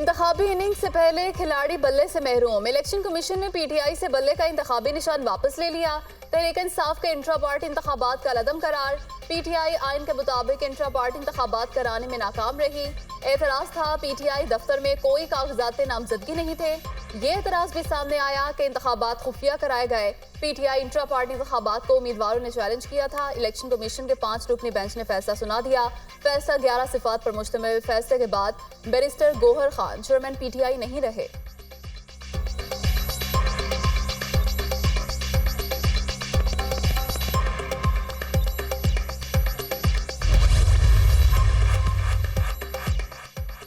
इंतखाबी inning से पहले खिलाड़ी बल्ले से महरूम। इलेक्शन कमीशन ने पीटीआई से बल्ले का इंतखाबी निशान वापस ले लिया। तहरीक इंसाफ के इंट्रा पार्टी इंतखाबात का लदम करार। पीटीआई आइन के मुताबिक इंट्रा पार्टी इंतखाबात कराने में नाकाम रही। एतराज था पीटीआई दफ्तर में कोई कागजात नामजदगी नहीं थे। ये एतराज भी सामने आया कि इंतखाबात खुफिया कराए गए। पीटीआई इंट्रा पार्टी इंतखाबात को उम्मीदवारों ने चैलेंज किया था। इलेक्शन कमीशन के 5 रुकनी बेंच ने फैसला सुना दिया। फैसला 11 सिफात पर मुश्तमिल। फैसले के बाद barrister Gohar Khan chairman PTI नहीं रहे।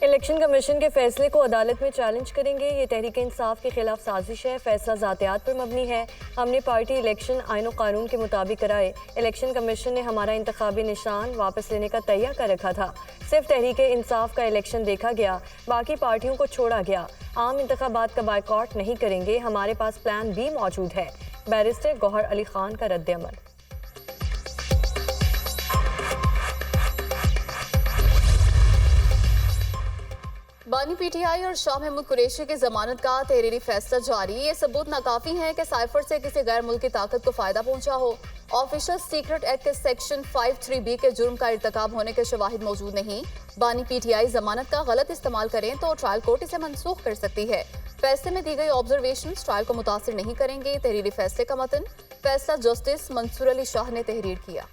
इलेक्शन कमीशन के फैसले को अदालत में चैलेंज करेंगे। ये तहरीक इंसाफ के खिलाफ साजिश है। फैसला ज़ातियात पर मबनी है। हमने पार्टी इलेक्शन आइन और कानून के मुताबिक कराए। इलेक्शन कमीशन ने हमारा इंतखाबी निशान वापस लेने का तैया कर रखा था। सिर्फ तहरीक इंसाफ का इलेक्शन देखा गया, बाकी पार्टियों को छोड़ा गया। आम इंतखाबात का बायकॉट नहीं करेंगे। हमारे पास प्लान बी मौजूद है। बैरिस्टर गौहर अली खान का रद्द-ए-अमल। बानी पीटीआई और शाह महमूद कुरैशी की जमानत का तहरीरी फैसला जारी। ये सबूत नाकाफी है कि साइफर से किसी गैर मुल्की ताकत को फायदा पहुंचा हो। ऑफिशियल सीक्रेट एक्ट के सेक्शन 53B के जुर्म का इर्तकाब होने के शवाहिद मौजूद नहीं। बानी पीटीआई जमानत का गलत इस्तेमाल करें तो ट्रायल कोर्ट इसे मनसूख कर सकती है। फैसले में दी गई ऑब्जर्वेशन ट्रायल को मुतासिर नहीं करेंगे। तहरीरी फैसले का मतन फैसला जस्टिस मंसूर अली शाह ने तहरीर किया।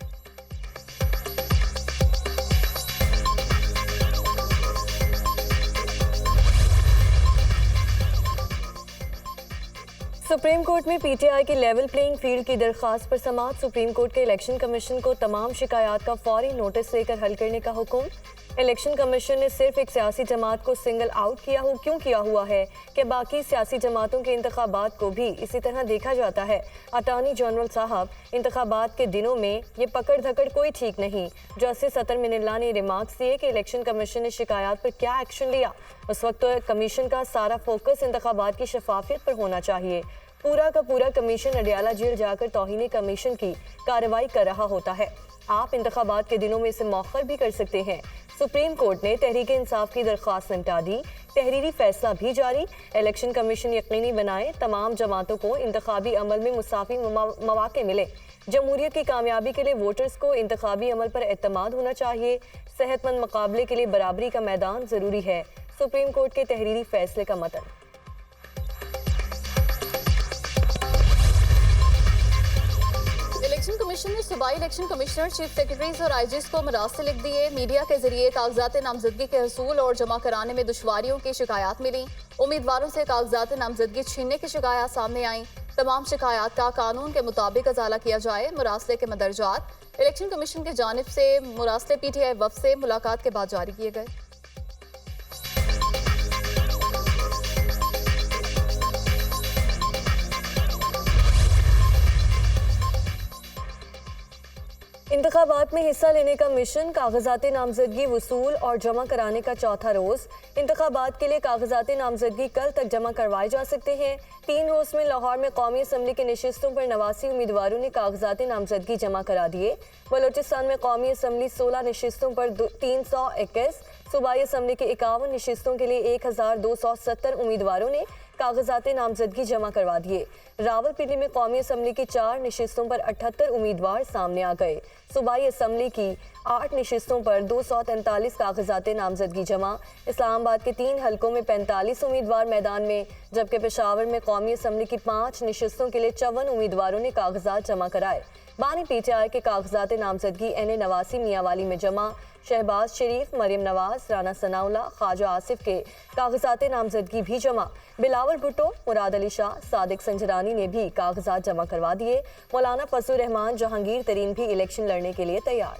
सुप्रीम कोर्ट में पीटीआई की लेवल प्लेइंग फील्ड की दरख्वास्त पर समाअत। सुप्रीम कोर्ट के इलेक्शन कमीशन को तमाम शिकायत का फौरी नोटिस लेकर हल करने का हुक्म। इलेक्शन कमीशन ने सिर्फ एक सियासी जमात को सिंगल आउट क्यों किया हुआ है कि बाकी सियासी जमातों के इंतखाबात को भी इसी तरह देखा जाता है। अटॉर्नी जनरल साहब, इंतखाबात के दिनों में ये पकड़ धकड़ कोई ठीक नहीं। जस्टिस अतर मिनल्ला ने रिमार्क्स दिए कि इलेक्शन कमीशन ने शिकायत पर क्या एक्शन लिया। उस वक्त तो कमीशन का सारा फोकस इंतखाबात की शफाफियत पर होना चाहिए। पूरा का पूरा कमीशन अडियाला जेल जाकर तौहीन कमीशन की कार्रवाई कर रहा होता है। आप इंतखाबात के दिनों में इसे मौखर भी कर सकते हैं। सुप्रीम कोर्ट ने तहरीक इंसाफ की दरख्वास्त निपटा दी। तहरीरी फैसला भी जारी। इलेक्शन कमीशन यकीनी बनाए तमाम जमातों को इंतखाबी अमल में मुसाफी मौके मिले। जमहूरियत की कामयाबी के लिए वोटर्स को इंतखाबी अमल पर एतमाद होना चाहिए। सेहतमंद मुकाबले के लिए बराबरी का मैदान जरूरी है। सुप्रीम कोर्ट के तहरीरी फैसले का मतन। इलेक्शन कमीशन ने सूबाई इलेक्शन कमिश्नर, चीफ सेक्रेटरीज और आईजीज को मरासिल लिख दिए। मीडिया के जरिए कागजात नामजदगी के हसूल और जमा कराने में दुश्वारियों की शिकायत मिली। उम्मीदवारों से कागजात नामजदगी छीनने की शिकायत सामने आई। तमाम शिकायत का कानून के मुताबिक अजाला किया जाए। मुरासले के मदरजात इलेक्शन कमीशन की जानिब से मुरासले पीटीआई वफ़द से मुलाकात के बाद जारी किए गए। इंतखाबात में हिस्सा लेने का मिशन, कागजात नामजदगी वसूल और जमा कराने का चौथा रोज। इंतखाबात के लिए कागजात नामजदगी कल तक जमा करवाए जा सकते हैं। 3 रोज में लाहौर में कौमी असम्बली की नशिस्तों पर 89 उम्मीदवारों ने कागजात नामजदगी जमा करा दिए। बलोचिस्तान में कौमी असम्बली 16 नशिस्तों पर 321, सूबाई असम्बली की 51 नशिस्तों के लिए 1270 उम्मीदवारों ने कागजात नामजदगी जमा करवा दिए। रावलपिंडी में कौमी असम्बली की 4 नशिस्तों पर 78 उम्मीदवार सामने आ गए। सूबाई असम्बली की 8 नशिस्तों पर 243 कागजात नामजदगी जमा। इस्लामाबाद के 3 हलकों में 45 उम्मीदवार मैदान में, जबकि पेशावर में कौमी असम्बली की 5 नशिस्तों के लिए 54 उम्मीदवारों ने कागजात जमा कराए। बानी पीटीआई के कागजात नामजदगी एन नवासी मियांवाली में जमा। शहबाज शरीफ, मरियम नवाज, राना सनाउल्लाह, ख्वाजा आसिफ के कागजात नामजदगी भी जमा। बिलावल भुट्टो, मुराद अली शाह, सादिक संजरानी ने भी कागजात जमा करवा दिए। मौलाना फजलुर रहमान, जहांगीर तरीन भी इलेक्शन लड़ने के लिए तैयार।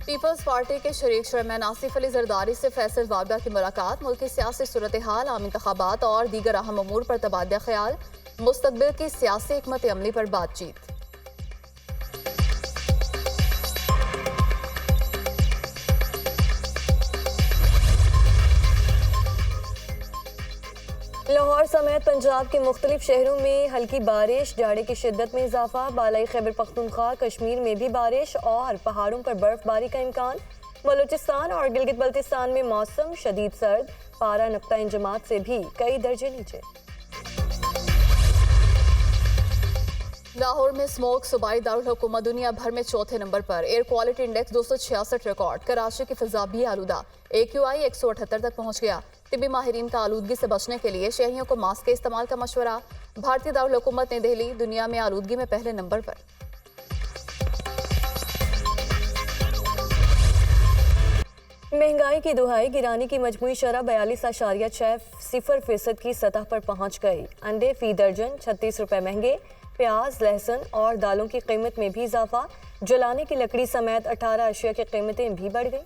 पीपल्स पार्टी के शरीक चेयरमैन आसिफ अली जरदारी से फैसल वाबा की मुलाकात। मुल्क की सियासी सूरत हाल, आम इंतखाबात और दीगर अहम अमूर पर तबादला ख्याल। मुस्तकबिल की सियासी हिकमत अमली पर बातचीत। लाहौर समेत पंजाब के मुख्तलिफ शहरों में हल्की बारिश, जाड़े की शिद्दत में इजाफा। बालाई खैबर पख्तूनख्वा, कश्मीर में भी बारिश और पहाड़ों पर बर्फबारी का इम्कान। बलूचिस्तान और गिलगित बल्तिस्तान में मौसम शदीद सर्द, पारा नुक्ता इंजमात से भी कई दर्जे नीचे। लाहौर में स्मोक, सूबाई दारुल हुकूमत दुनिया भर में चौथे नंबर पर, air quality index 266 record. Karachi की फिजा भी आलूदा, AQI 178 तक पहुंच गया। तिबी माहिरीन का आलूदगी से बचने के लिए शहरियों को मास्क के इस्तेमाल का मशवरा। भारतीय दारुल हुकूमत नई दिल्ली दुनिया में आलूदगी में पहले नंबर पर। महंगाई की दुहाई गिराने की मजमूई शरह 42.6% की सतह पर पहुंच गई। अंडे फी दर्जन 36 रुपए महंगे। प्याज, लहसुन और दालों की कीमत में भी इजाफा। जलाने की लकड़ी समेत 18 अशिया की कीमतें भी बढ़ गई।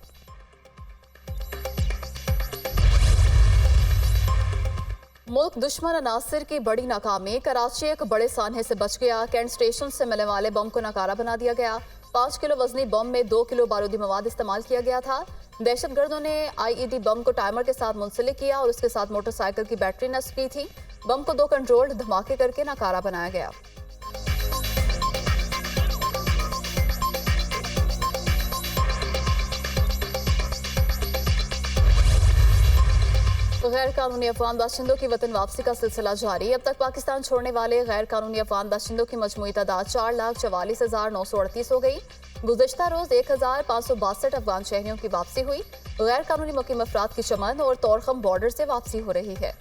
मुल्क दुश्मन अनासिर की बड़ी नाकामी, कराची एक बड़े सान्हे से बच गया। कैंट स्टेशन से मिलने वाले बम को नकारा बना दिया गया। 5 किलो वजनी बम में 2 किलो बारूदी मवाद इस्तेमाल किया गया था। दहशतगर्दों ने IED बम को टाइमर के साथ मुंसलिक किया और उसके साथ मोटरसाइकिल की बैटरी नस्ब की थी। बम को 2 कंट्रोल्ड धमाके करके नकारा बनाया गया। गैर कानूनी अफगान बाशिंदों की वतन वापसी का सिलसिला जारी। अब तक पाकिस्तान छोड़ने वाले गैर कानूनी अफगान बाशिंदों की मजमूई तादाद 4,44,938 हो गई। गुज़श्ता रोज 1,562 अफगान शहरियों की वापसी हुई। गैर कानूनी मुकीम अफराद की चमन और तोरखम बॉर्डर से वापसी हो रही है।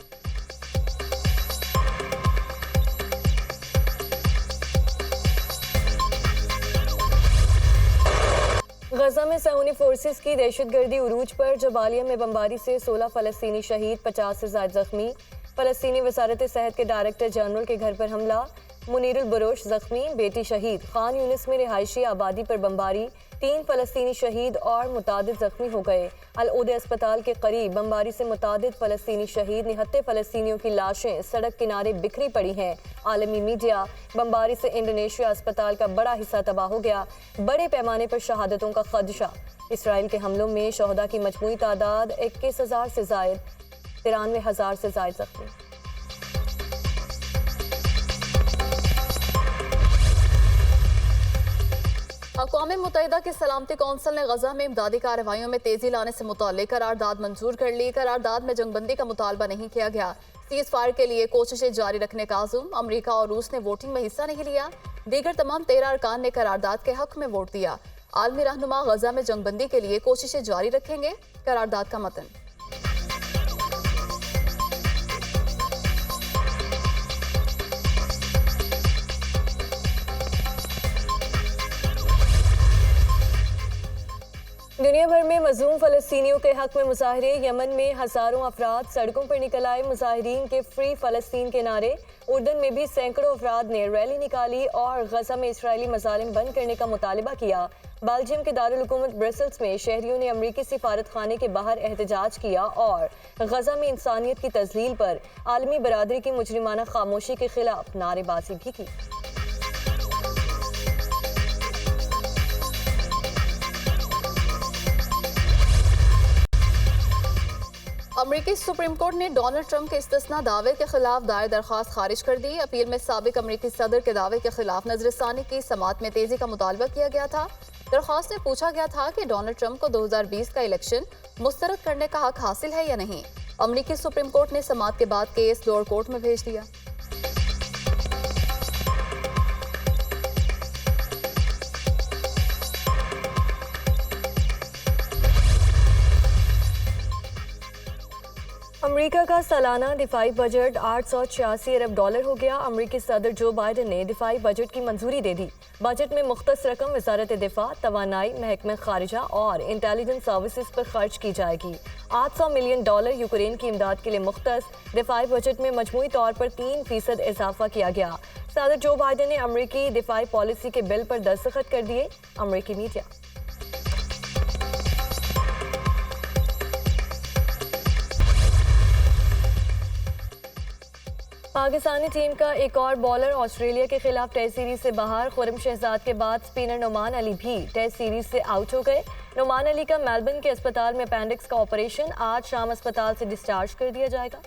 गजा में सहूनी फोर्सेस की दहशतगर्दी उरूज पर। जबालिया में बमबारी से 16 फलस्तीनी शहीद, 50 से ज़ायद जख्मी। फलस्तीनी वजारत सेहत के डायरेक्टर जनरल के घर पर हमला, मुनीरुल बुरुश जख्मी, बेटी शहीद। खान यूनिस में रिहायशी आबादी पर बमबारी, 3 फलस्तीनी शहीद और मुतादिद जख्मी हो गए। अल उदे अस्पताल के करीब बमबारी से मुतादिद फलस्तीनी शहीद, 79 फलस्तीनियों की लाशें सड़क किनारे बिखरी पड़ी हैं। आलमी मीडिया, बमबारी से इंडोनेशिया अस्पताल का बड़ा हिस्सा तबाह हो गया। बड़े पैमाने पर शहादतों का खदशा। इसराइल के हमलों में शहदा की मजमूई तादाद 21,000 से ज़ायद, 93,000 से ज़ायद जख्मी। अक़वाम मुत्तहिदा की सलामती कौंसिल ने गजा में इमदादी कार्रवाइयों में तेजी लाने से मुताल्लिक़ करारदाद मंजूर कर ली। करारदाद में जंगबंदी का मुतालबा नहीं किया गया। सीज़ फायर के लिए कोशिशें जारी रखने का आज़म। अमरीका और रूस ने वोटिंग में हिस्सा नहीं लिया। दीगर तमाम 13 अरकान ने करारदाद के हक में वोट दिया। आलमी रहनुमा गजा में जंगबंदी के लिए कोशिशें जारी रखेंगे। करारदाद का मतन। दुनिया भर में मजलूम फलस्तीनियों के हक में मुजाहरे। यमन में हजारों अफराद सड़कों पर निकल आए। मुजाहिरीन के फ्री फलस्तीन के नारे। उर्दन में भी सैकड़ों अफराद ने रैली निकाली और गजा में इसराइली मजालिम बंद करने का मुतालबा किया। बेल्जियम के दारुल हुकूमत ब्रसल्स में शहरियों ने अमरीकी सिफारत खाने के बाहर एहतजाज किया और गजा में इंसानियत की तजलील पर आलमी बरादरी की मुजरिमाना खामोशी के खिलाफ नारेबाजी भी की। अमरीकी सुप्रीम कोर्ट ने डोनाल्ड ट्रंप के इस्तिस्ना दावे के खिलाफ दायर दरख्वास्त खारिज कर दी। अपील में साबिक अमरीकी सदर के दावे के खिलाफ नजरसानी की समात में तेजी का मुतालबा किया गया था। दरख्वास्त में पूछा गया था कि डोनाल्ड ट्रंप को 2020 का इलेक्शन मुस्तरद करने का हक हासिल है या नहीं। अमरीकी सुप्रीम कोर्ट ने समात के बाद केस लोअर कोर्ट में भेज दिया। अमेरिका का सालाना दिफाई बजट 886 अरब डॉलर हो गया। अमेरिकी सदर जो बाइडन ने दिफाई बजट की मंजूरी दे दी। बजट में मुख्तस रकम वजारत दिफा, तवानाई, महकमा खारिजा और इंटेलिजेंस सर्विसेज पर खर्च की जाएगी। 800 मिलियन डॉलर यूक्रेन की इमदाद के लिए मुख्तस। दिफाई बजट में मजमूई तौर पर 3% इजाफा किया गया। सदर जो बाइडन ने अमेरिकी दिफाई पॉलिसी के बिल पर दस्तखत कर दिए। अमेरिकी मीडिया। पाकिस्तानी टीम का एक और बॉलर ऑस्ट्रेलिया के खिलाफ टेस्ट सीरीज से बाहर। खुर्रम शहजाद के बाद स्पिनर नुमान अली भी टेस्ट सीरीज से आउट हो गए। नुमान अली का मेलबर्न के अस्पताल में अपेंडिक्स का ऑपरेशन, आज शाम अस्पताल से डिस्चार्ज कर दिया जाएगा।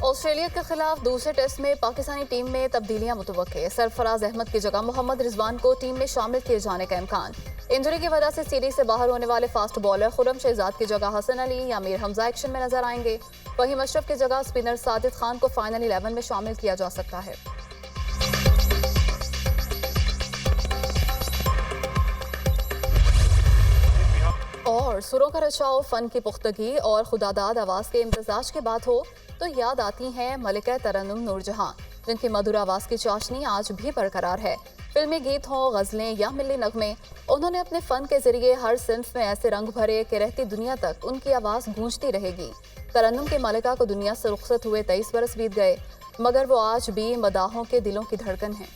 ऑस्ट्रेलिया ऑस्ट्रेलिया के खिलाफ दूसरे टेस्ट में पाकिस्तानी टीम में तब्दीलियां मुतवक्के। सरफराज अहमद की जगह मोहम्मद रिजवान को टीम में शामिल किए जाने का इम्कान। इंजरी की वजह से सीरीज से बाहर होने वाले फास्ट बॉलर खुरम शहजाद की जगह हसन अली या मीर हमजा एक्शन में नजर आएंगे। वहीं मशरफ की जगह स्पिनर साजिद खान को फाइनल 11 में शामिल किया जा सकता है। और सुरों का रचाव, फन की पुख्तगी और खुदादाद आवाज़ के इम्तजाज की बात हो तो याद आती हैं मलिका तरन्नुम नूरजहां, जिनकी मधुर आवाज़ की चाशनी आज भी बरकरार है। फिल्मी गीत हों, गज़लें या मिली नगमे, उन्होंने अपने फ़न के ज़रिए हर सिन्फ में ऐसे रंग भरे कि रहती दुनिया तक उनकी आवाज़ गूंजती रहेगी। तरन्नुम की मलिका को दुनिया से रुखसत हुए 23 बरस बीत गए, मगर वो आज भी मदाहों के दिलों की धड़कन है।